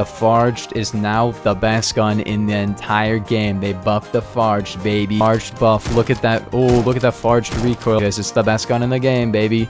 The Forged is now the best gun in the entire game. They buffed the Forged, baby. Forged buff. Look at that. Oh, look at that Forged recoil. This is the best gun in the game, baby.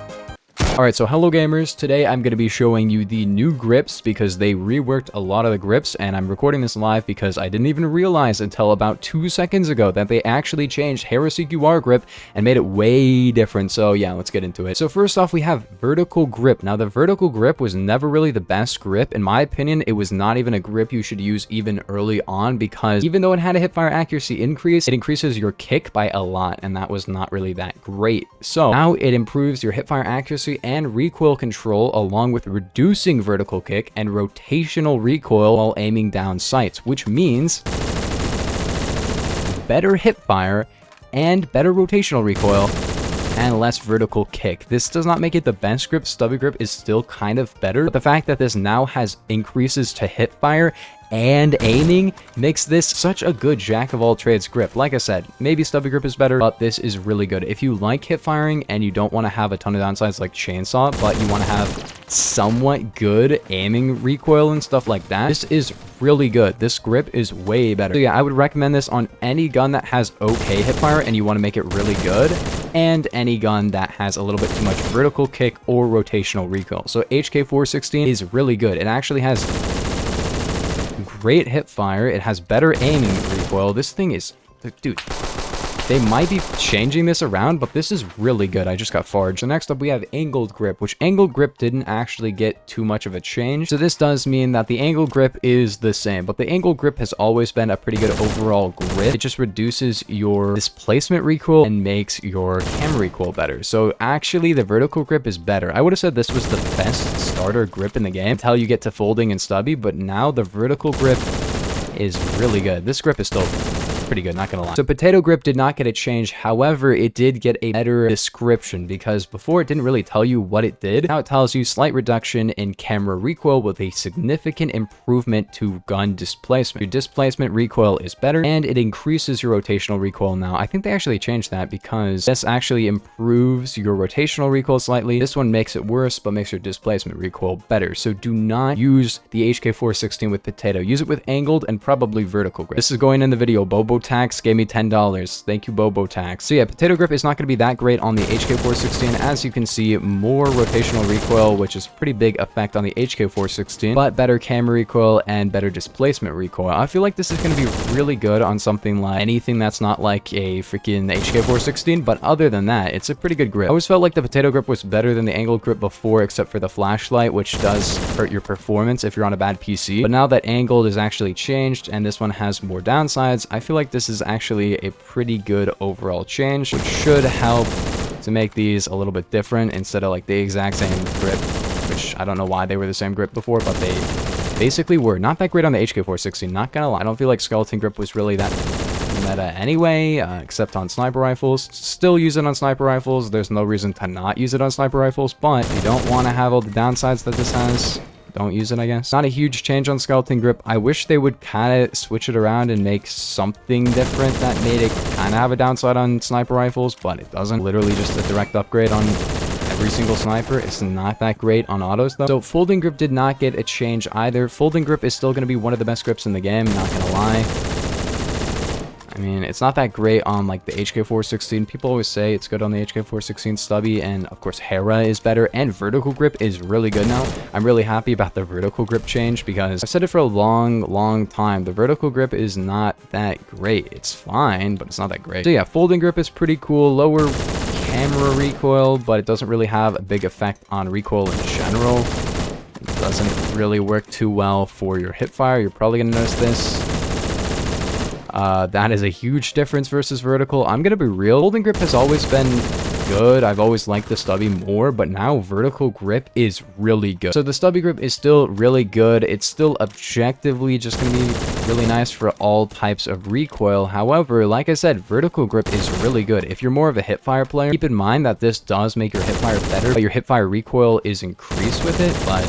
Alright, so hello gamers. Today I'm going to be showing you the new grips because they reworked a lot of the grips, and I'm recording this live because I didn't even realize until about 2 seconds ago that they actually changed Heresy QR grip and made it way different. So yeah, let's get into it. So first off, we have vertical grip. Now the vertical grip was never really the best grip. In my opinion, it was not even a grip you should use even early on, because even though it had a hipfire accuracy increase, it increases your kick by a lot, and that was not really that great. So now it improves your hipfire accuracy and recoil control, along with reducing vertical kick and rotational recoil while aiming down sights, which means better hipfire and better rotational recoil and less vertical kick. This does not make it the best grip. Stubby grip is still kind of better, but the fact that this now has increases to hipfire and aiming makes this such a good jack of all trades grip. Like I said, maybe stubby grip is better, but this is really good. If you like hip firing and you don't want to have a ton of downsides like chainsaw, but you want to have somewhat good aiming recoil and stuff like that, this is really good. This grip is way better. So yeah, I would recommend this on any gun that has okay hipfire and you want to make it really good, and any gun that has a little bit too much vertical kick or rotational recoil. So HK416 is really good. It actually has great hipfire. It has better aiming recoil. This thing is, dude, they might be changing this around, but this is really good. I just got forged. So next up, we have angled grip, which angled grip didn't actually get too much of a change. So this does mean that the angled grip is the same, but the angled grip has always been a pretty good overall grip. It just reduces your displacement recoil and makes your camera recoil better. So actually, the vertical grip is better. I would have said this was the best starter grip in the game until you get to folding and stubby, but now the vertical grip is really good. This grip is still pretty good, not gonna lie. So potato grip did not get a change. However, it did get a better description, because before it didn't really tell you what it did. Now it tells you slight reduction in camera recoil with a significant improvement to gun displacement. Your displacement recoil is better, and it increases your rotational recoil now. I think they actually changed that because this actually improves your rotational recoil slightly. This one makes it worse, but makes your displacement recoil better. So do not use the HK416 with potato. Use it with angled and probably vertical grip. This is going in the video. Bobo Tax gave me $10. Thank you, Bobo Tax. So yeah, potato grip is not going to be that great on the HK416. As you can see, more rotational recoil, which is a pretty big effect on the HK416, but better camera recoil and better displacement recoil. I feel like this is going to be really good on something like anything that's not like a freaking HK416, but other than that, it's a pretty good grip. I always felt like the potato grip was better than the angled grip before, except for the flashlight, which does hurt your performance if you're on a bad PC. But now that angled is actually changed and this one has more downsides, I feel like this is actually a pretty good overall change, which should help to make these a little bit different instead of like the exact same grip, which I don't know why they were the same grip before, but they basically were. Not that great on the HK416, not gonna lie. I don't feel like skeleton grip was really that meta anyway, except on sniper rifles. Still use it on sniper rifles. There's no reason to not use it on sniper rifles, but if you don't want to have all the downsides that this has, don't use it, I guess. Not a huge change on skeleton grip. I wish they would kind of switch it around and make something different that made it kind of have a downside on sniper rifles, but it doesn't. Literally just a direct upgrade on every single sniper. It's not that great on autos though. So folding grip did not get a change either. Folding grip is still going to be one of the best grips in the game, not gonna lie. I mean, it's not that great on like the HK416. People always say it's good on the HK416 stubby, and of course Hera is better, and vertical grip is really good now. I'm really happy about the vertical grip change because I've said it for a long time. The vertical grip is not that great. It's fine, but it's not that great. So yeah, folding grip is pretty cool. Lower camera recoil, but it doesn't really have a big effect on recoil in general. It doesn't really work too well for your hipfire. You're probably gonna notice this. That is a huge difference versus vertical. I'm gonna be real. Folding grip has always been good. I've always liked the stubby more, but now vertical grip is really good. So the stubby grip is still really good. It's still objectively just gonna be really nice for all types of recoil. However, like I said, vertical grip is really good. If you're more of a hipfire player, keep in mind that this does make your hipfire better, but your hipfire recoil is increased with it, but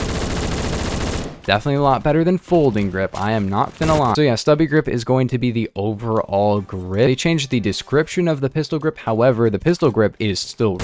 definitely a lot better than folding grip. I am not gonna lie. So yeah, stubby grip is going to be the overall grip. They changed the description of the pistol grip. However, the pistol grip is still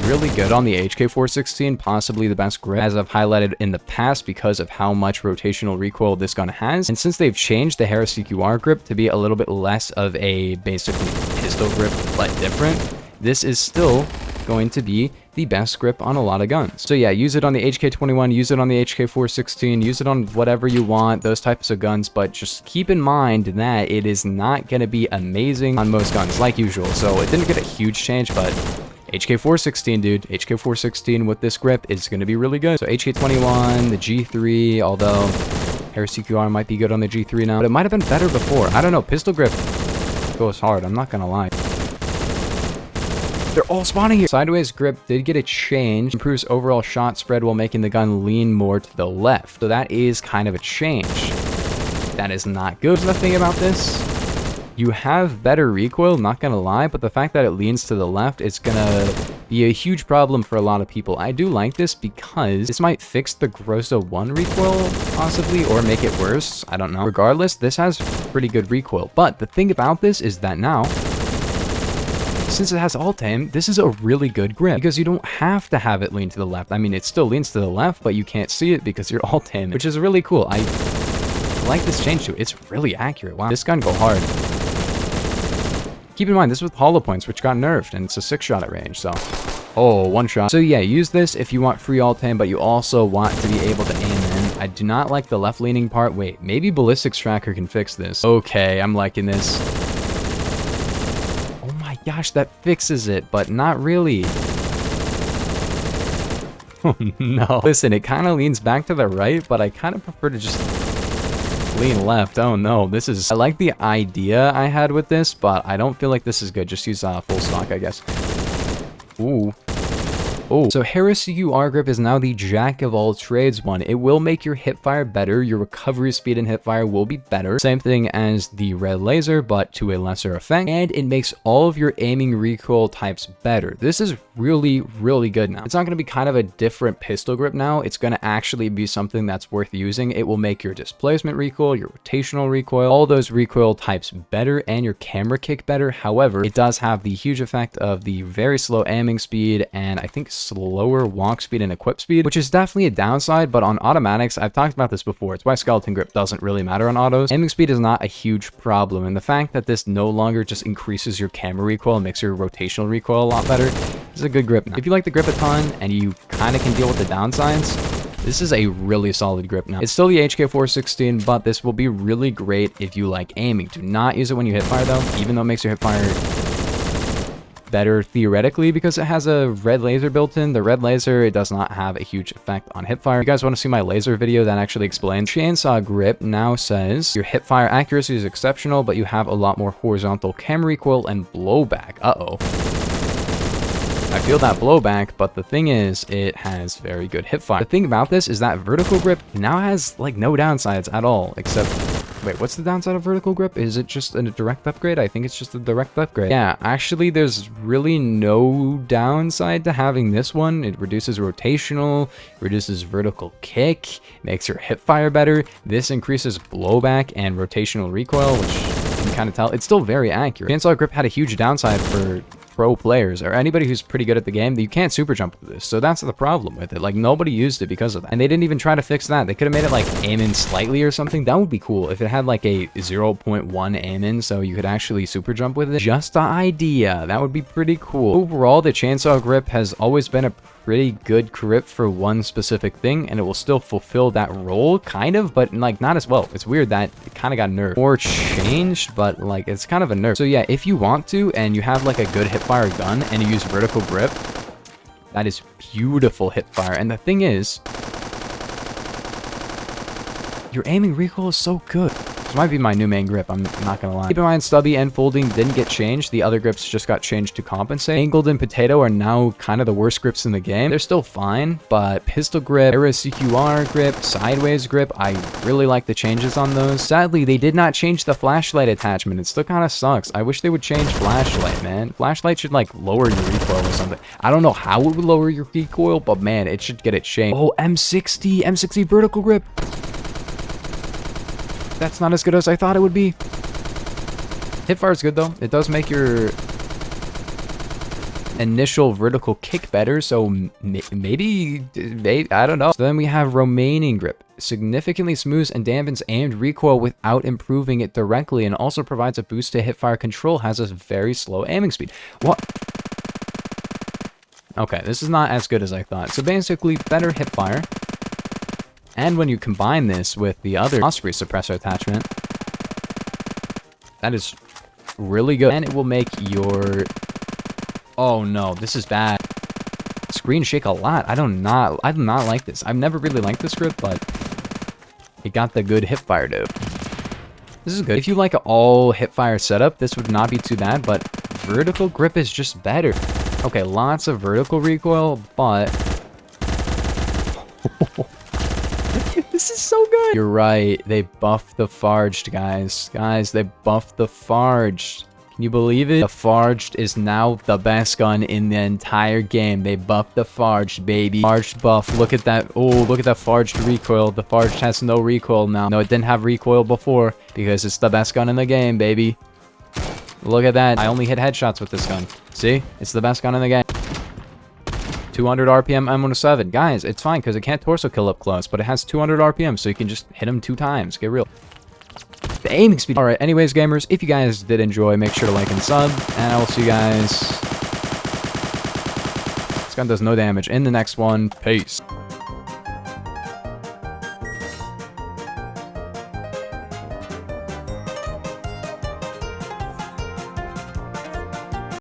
really good on the HK416, possibly the best grip, as I've highlighted in the past because of how much rotational recoil this gun has. And since they've changed the Harris CQR grip to be a little bit less of a basically pistol grip, but different, this is still going to be the best grip on a lot of guns. So yeah, use it on the HK21, use it on the HK416, use it on whatever you want, those types of guns, but just keep in mind that it is not going to be amazing on most guns, like usual. So it didn't get a huge change, but HK416, dude, HK416 with this grip is going to be really good. So HK21, the G3, although Harris CQR might be good on the G3 now, but it might have been better before. I don't know, pistol grip goes hard, I'm not going to lie. They're all spawning here. Sideways grip did get a change. Improves overall shot spread while making the gun lean more to the left. So that is kind of a change. That is not good. The thing about this, you have better recoil, not gonna lie, but the fact that it leans to the left is gonna be a huge problem for a lot of people. I do like this because this might fix the Grosso 1 recoil, possibly, or make it worse. I don't know. Regardless, this has pretty good recoil. But the thing about this is that now, since it has alt aim, this is a really good grip because you don't have to have it lean to the left. I mean, it still leans to the left, but you can't see it because you're alt aim, which is really cool. I like this change to it. It's really accurate. Wow, this gun go hard. Keep in mind, this was hollow points, which got nerfed, and it's a 6-shot at range, so... Oh, 1 shot. So yeah, use this if you want free alt aim, but you also want to be able to aim in. I do not like the left-leaning part. Wait, maybe Ballistics Tracker can fix this. Okay, I'm liking this. Gosh, that fixes it, but not really. Oh no. Listen, it kind of leans back to the right, but I kind of prefer to just lean left. Oh no, this is... I like the idea I had with this, but I don't feel like this is good. Just use full stock, I guess. Ooh. Oh, so Harris CQR grip is now the jack of all trades one. It will make your hipfire better. Your recovery speed and hipfire will be better. Same thing as the red laser, but to a lesser effect. And it makes all of your aiming recoil types better. This is really, really good now. It's not going to be kind of a different pistol grip now. It's going to actually be something that's worth using. It will make your displacement recoil, your rotational recoil, all those recoil types better, and your camera kick better. However, it does have the huge effect of the very slow aiming speed, and I think slower walk speed and equip speed, which is definitely a downside. But on automatics, I've talked about this before, it's why skeleton grip doesn't really matter on autos. Aiming speed is not a huge problem, and the fact that this no longer just increases your camera recoil and makes your rotational recoil a lot better is a good grip now. If you like the grip a ton and you kind of can deal with the downsides, this is a really solid grip now. It's still the HK416, but this will be really great if you like aiming. Do not use it when you hit fire though, even though it makes your hip fire better theoretically because it has a red laser built in. The red laser, it does not have a huge effect on hipfire. If you guys want to see my laser video that actually explains, chainsaw grip now says your hipfire accuracy is exceptional, but you have a lot more horizontal camera recoil and blowback. I feel that blowback, but the thing is, it has very good hipfire. The thing about this is that vertical grip now has like no downsides at all, except... Wait, what's the downside of vertical grip? Is it just a direct upgrade? I think it's just a direct upgrade. Yeah, actually, there's really no downside to having this one. It reduces rotational, reduces vertical kick, makes your hip fire better. This increases blowback and rotational recoil, which you can kind of tell. It's still very accurate. Chainsaw grip had a huge downside for pro players or anybody who's pretty good at the game. You can't super jump with this, so that's the problem with it. Like, nobody used it because of that, and they didn't even try to fix that. They could have made it like aim in slightly or something. That would be cool if it had like a 0.1 aim in, so you could actually super jump with it. Just the idea, that would be pretty cool. Overall, the chainsaw grip has always been a pretty good grip for one specific thing, and it will still fulfill that role, kind of, but like not as well. It's weird that it kind of got nerfed or changed, but like it's kind of a nerf. So yeah, if you want to and you have like a good hipfire gun and you use vertical grip, that is beautiful hipfire. And the thing is, your aiming recoil is so good. This might be my new main grip, I'm not gonna lie. Keep in mind, stubby and folding didn't get changed. The other grips just got changed to compensate. Angled and potato are now kind of the worst grips in the game. They're still fine, but pistol grip, Harris CQR grip, sideways grip, I really like the changes on those. Sadly, they did not change the flashlight attachment. It still kind of sucks. I wish they would change flashlight, man. Flashlight should like lower your recoil or something. I don't know how it would lower your recoil, but man, it should get it changed. Oh, M60 vertical grip. That's not as good as I thought it would be. Hipfire is good though. It does make your initial vertical kick better, so maybe, I don't know. So then we have remaining grip. Significantly smooths and dampens aimed recoil without improving it directly, and also provides a boost to hipfire control, has a very slow aiming speed. What? Okay, this is not as good as I thought. So basically, better hipfire. And when you combine this with the other osprey suppressor attachment, that is really good. And it will make your... Oh no, this is bad. Screen shake a lot. I do not like this. I've never really liked this grip, but it got the good hipfire though. This is good. If you like an all hipfire setup, this would not be too bad, but vertical grip is just better. Okay, lots of vertical recoil, but... This is so good. You're right. They buffed the Forged, guys. Guys, they buffed the Forged. Can you believe it? The Forged is now the best gun in the entire game. They buffed the Forged, baby. Forged buff. Look at that. Oh, look at that Forged recoil. The Forged has no recoil now. No, it didn't have recoil before because it's the best gun in the game, baby. Look at that. I only hit headshots with this gun. See? It's the best gun in the game. 200 RPM M107. Guys, it's fine because it can't torso kill up close, but it has 200 RPM, so you can just hit him 2 times. Get real. The aiming speed. Alright, anyways, gamers, if you guys did enjoy, make sure to like and sub, and I will see you guys... This gun does no damage in the next one. Peace.